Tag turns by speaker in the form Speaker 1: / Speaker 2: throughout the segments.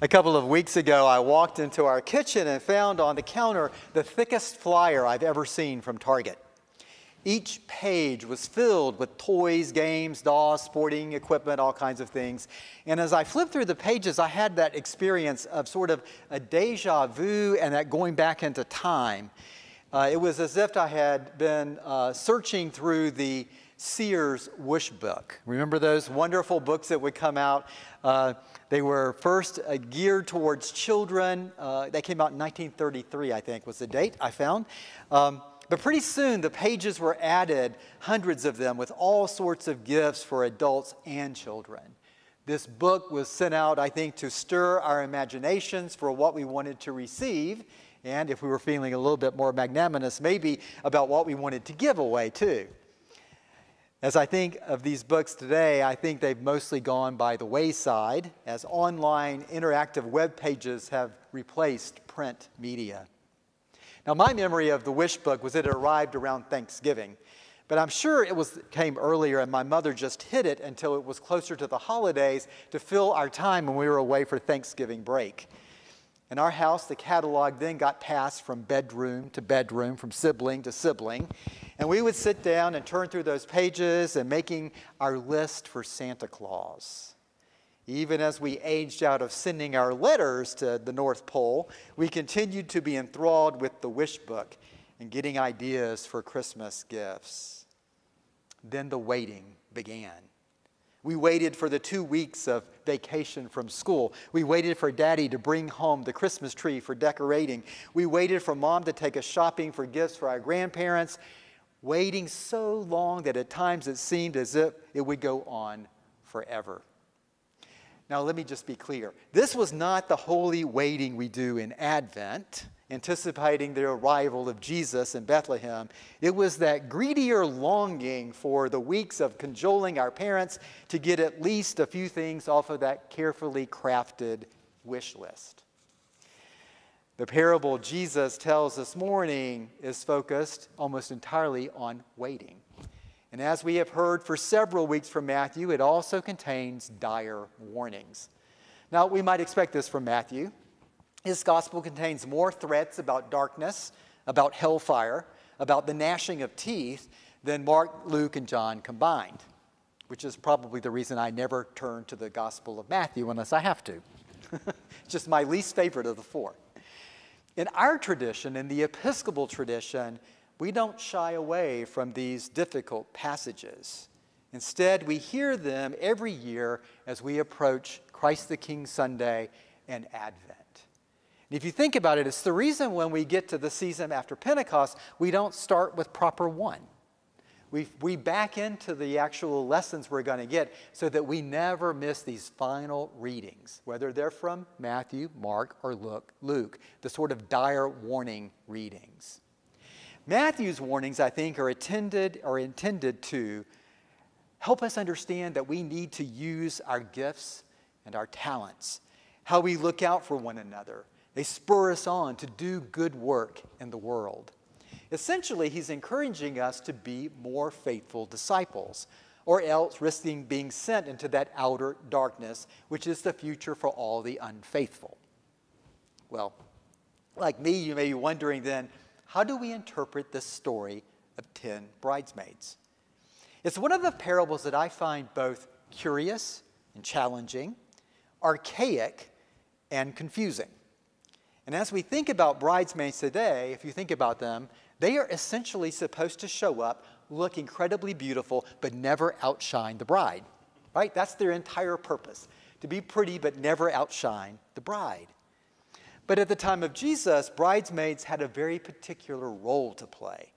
Speaker 1: A couple of weeks ago, I walked into our kitchen and found on the counter the thickest flyer I've ever seen from Target. Each page was filled with toys, games, dolls, sporting equipment, all kinds of things. And as I flipped through the pages, I had that experience of sort of a deja vu and that going back into time. It was as if I had been searching through the Sears Wish book. Remember those wonderful books that would come out? They were first geared towards children. They came out in 1933, I think, was the date I found. But pretty soon, the pages were added, hundreds of them, with all sorts of gifts for adults and children. This book was sent out, I think, to stir our imaginations for what we wanted to receive, and if we were feeling a little bit more magnanimous, maybe about what we wanted to give away, too. As I think of these books today, I think they've mostly gone by the wayside as online interactive web pages have replaced print media. Now, my memory of the Wish book was that it arrived around Thanksgiving, but I'm sure it came earlier and my mother just hid it until it was closer to the holidays to fill our time when we were away for Thanksgiving break. In our house, the catalog then got passed from bedroom to bedroom, from sibling to sibling, and we would sit down and turn through those pages and making our list for Santa Claus. Even as we aged out of sending our letters to the North Pole, we continued to be enthralled with the Wish book and getting ideas for Christmas gifts. Then the waiting began. We waited for the 2 weeks of vacation from school. We waited for Daddy to bring home the Christmas tree for decorating. We waited for Mom to take us shopping for gifts for our grandparents, waiting so long that at times it seemed as if it would go on forever. Now, let me just be clear. This was not the holy waiting we do in Advent, anticipating the arrival of Jesus in Bethlehem. It was that greedier longing for the weeks of cajoling our parents to get at least a few things off of that carefully crafted wish list. The parable Jesus tells this morning is focused almost entirely on waiting. And as we have heard for several weeks from Matthew, it also contains dire warnings. Now, we might expect this from Matthew. His gospel contains more threats about darkness, about hellfire, about the gnashing of teeth than Mark, Luke, and John combined, which is probably the reason I never turn to the Gospel of Matthew unless I have to. It's just my least favorite of the four. In our tradition, in the Episcopal tradition, we don't shy away from these difficult passages. Instead, we hear them every year as we approach Christ the King Sunday and Advent. And if you think about it, it's the reason when we get to the season after Pentecost, we don't start with proper one. We back into the actual lessons we're going to get so that we never miss these final readings, whether they're from Matthew, Mark, or Luke, the sort of dire warning readings. Matthew's warnings, I think, are intended to help us understand that we need to use our gifts and our talents, how we look out for one another. They spur us on to do good work in the world. Essentially, he's encouraging us to be more faithful disciples, or else risking being sent into that outer darkness, which is the future for all the unfaithful. Well, like me, you may be wondering then, how do we interpret this story of 10 bridesmaids? It's one of the parables that I find both curious and challenging, archaic and confusing. And as we think about bridesmaids today, if you think about them, they are essentially supposed to show up, look incredibly beautiful, but never outshine the bride, right? That's their entire purpose, to be pretty but never outshine the bride. But at the time of Jesus, bridesmaids had a very particular role to play.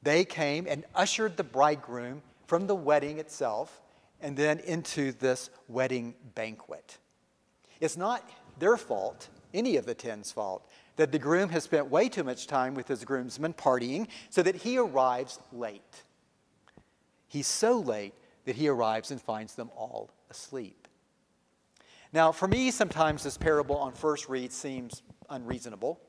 Speaker 1: They came and ushered the bridegroom from the wedding itself and then into this wedding banquet. It's not their fault, any of the 10's fault, that the groom has spent way too much time with his groomsmen partying so that he arrives late. He's so late that he arrives and finds them all asleep. Now, for me, sometimes this parable on first read seems unreasonable.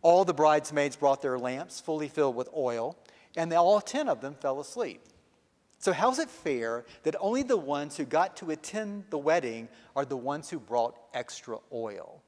Speaker 1: All the bridesmaids brought their lamps fully filled with oil, and all 10 of them fell asleep. So how's it fair that only the ones who got to attend the wedding are the ones who brought extra oil?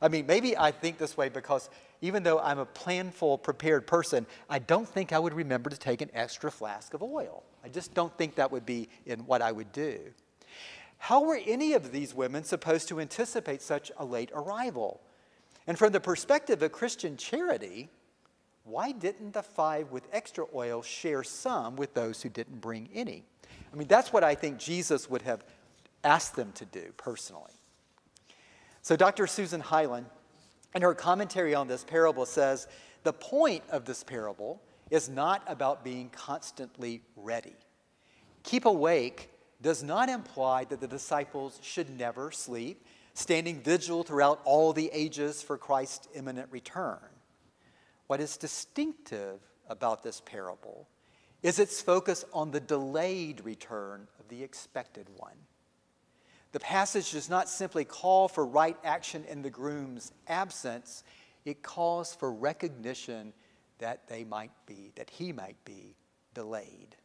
Speaker 1: I mean, maybe I think this way because even though I'm a planful, prepared person, I don't think I would remember to take an extra flask of oil. I just don't think that would be in what I would do. How were any of these women supposed to anticipate such a late arrival? And from the perspective of Christian charity, why didn't the 5 with extra oil share some with those who didn't bring any? I mean, that's what I think Jesus would have asked them to do personally. So Dr. Susan Hyland, in her commentary on this parable, says, the point of this parable is not about being constantly ready. Keep awake does not imply that the disciples should never sleep, standing vigil throughout all the ages for Christ's imminent return. What is distinctive about this parable is its focus on the delayed return of the expected one. The passage does not simply call for right action in the groom's absence. It calls for recognition that he might be delayed.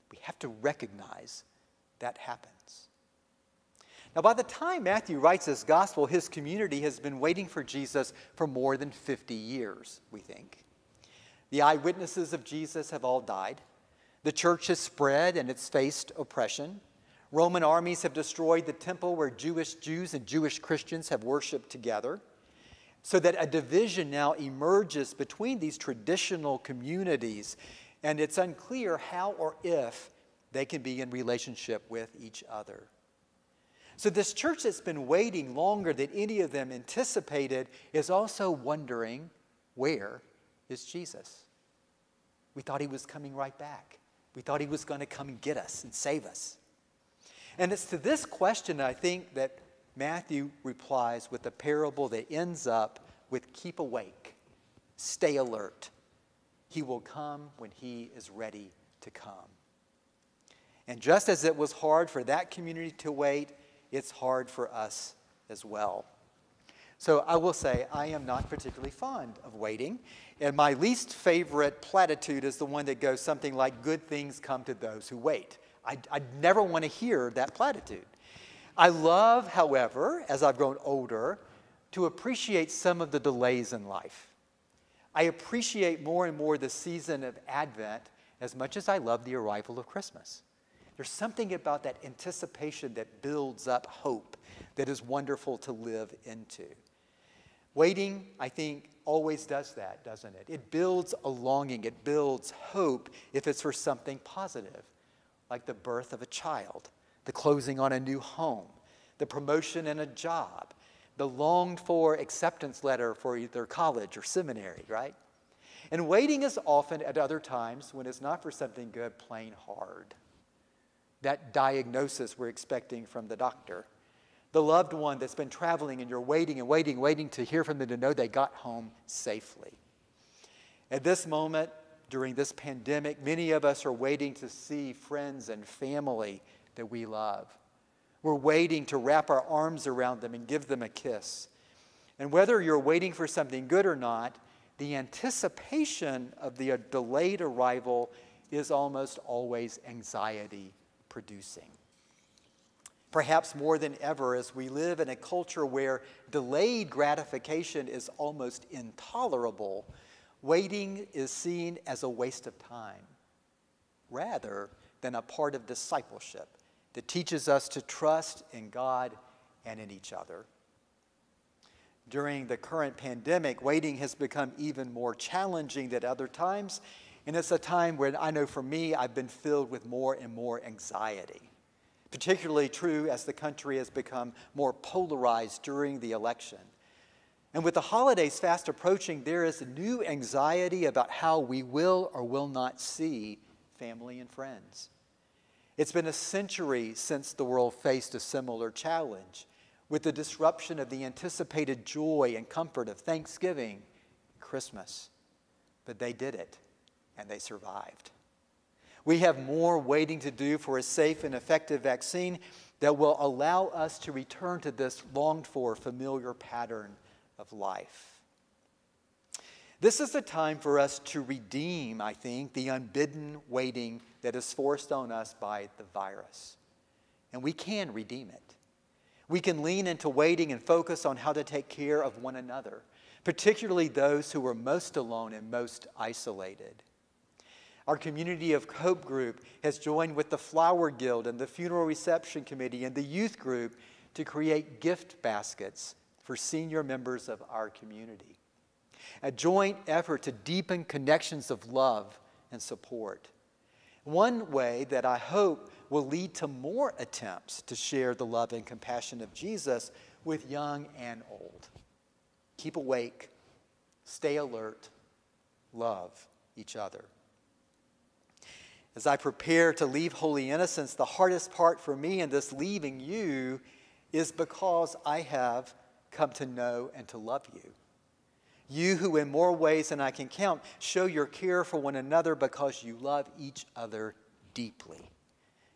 Speaker 1: We have to recognize that happens. Now, by the time Matthew writes this gospel, his community has been waiting for Jesus for more than 50 years, we think. The eyewitnesses of Jesus have all died. The church has spread and it's faced oppression. Roman armies have destroyed the temple where Jewish Jews and Jewish Christians have worshiped together, so that a division now emerges between these traditional communities, and it's unclear how or if they can be in relationship with each other. So this church that's been waiting longer than any of them anticipated is also wondering, where is Jesus? We thought he was coming right back. We thought he was going to come and get us and save us. And it's to this question, I think, that Matthew replies with a parable that ends up with keep awake, stay alert. He will come when he is ready to come. And just as it was hard for that community to wait, it's hard for us as well. So I will say I am not particularly fond of waiting. And my least favorite platitude is the one that goes something like, good things come to those who wait. I never want to hear that platitude. I love, however, as I've grown older, to appreciate some of the delays in life. I appreciate more and more the season of Advent as much as I love the arrival of Christmas. There's something about that anticipation that builds up hope that is wonderful to live into. Waiting, I think, always does that, doesn't it? It builds a longing, it builds hope if it's for something positive, like the birth of a child, the closing on a new home, the promotion in a job, the longed-for acceptance letter for either college or seminary, right? And waiting is often, at other times, when it's not for something good, plain hard. That diagnosis we're expecting from the doctor. The loved one that's been traveling and you're waiting and waiting, waiting to hear from them to know they got home safely. At this moment, during this pandemic, many of us are waiting to see friends and family that we love. We're waiting to wrap our arms around them and give them a kiss. And whether you're waiting for something good or not, the anticipation of the delayed arrival is almost always anxiety-producing. Perhaps more than ever, as we live in a culture where delayed gratification is almost intolerable, waiting is seen as a waste of time, rather than a part of discipleship that teaches us to trust in God and in each other. During the current pandemic, waiting has become even more challenging than other times, and it's a time when I know for me, I've been filled with more and more anxiety. Particularly true as the country has become more polarized during the election. And with the holidays fast approaching, there is a new anxiety about how we will or will not see family and friends. It's been a century since the world faced a similar challenge with the disruption of the anticipated joy and comfort of Thanksgiving and Christmas. But they did it, and they survived. We have more waiting to do for a safe and effective vaccine that will allow us to return to this longed-for familiar pattern of life. This is a time for us to redeem, I think, the unbidden waiting that is forced on us by the virus. And we can redeem it. We can lean into waiting and focus on how to take care of one another, particularly those who are most alone and most isolated. Our Community of Hope group has joined with the Flower Guild and the Funeral Reception Committee and the youth group to create gift baskets for senior members of our community. A joint effort to deepen connections of love and support. One way that I hope will lead to more attempts to share the love and compassion of Jesus with young and old. Keep awake, stay alert, love each other. As I prepare to leave Holy Innocents, the hardest part for me in this leaving you is because I have come to know and to love you. You who in more ways than I can count show your care for one another because you love each other deeply.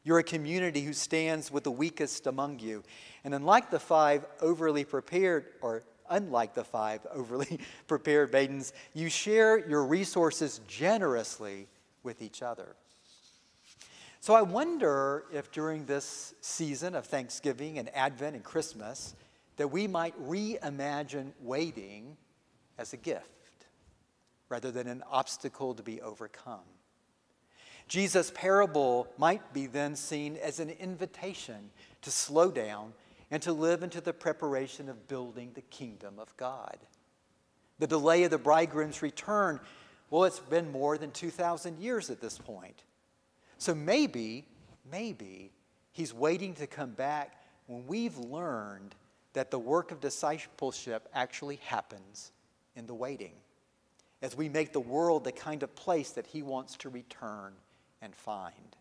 Speaker 1: You're a community who stands with the weakest among you. And unlike the five overly prepared maidens, you share your resources generously with each other. So I wonder if during this season of Thanksgiving and Advent and Christmas that we might reimagine waiting as a gift rather than an obstacle to be overcome. Jesus' parable might be then seen as an invitation to slow down and to live into the preparation of building the kingdom of God. The delay of the bridegroom's return, well, it's been more than 2,000 years at this point. So maybe he's waiting to come back when we've learned that the work of discipleship actually happens in the waiting, as we make the world the kind of place that he wants to return and find.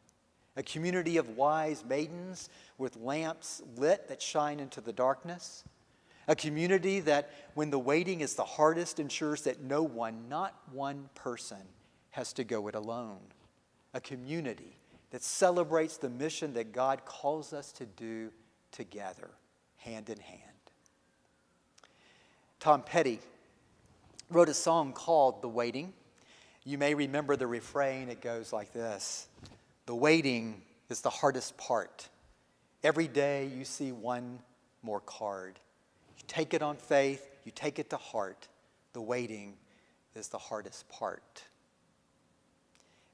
Speaker 1: A community of wise maidens with lamps lit that shine into the darkness. A community that, when the waiting is the hardest, ensures that no one, not one person, has to go it alone. A community that celebrates the mission that God calls us to do together, hand in hand. Tom Petty wrote a song called The Waiting. You may remember the refrain. It goes like this: the waiting is the hardest part. Every day you see one more card. You take it on faith, you take it to heart. The waiting is the hardest part.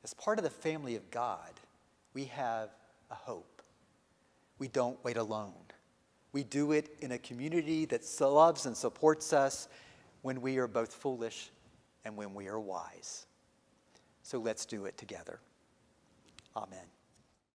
Speaker 1: As part of the family of God, we have a hope. We don't wait alone. We do it in a community that loves and supports us when we are both foolish and when we are wise. So let's do it together. Amen.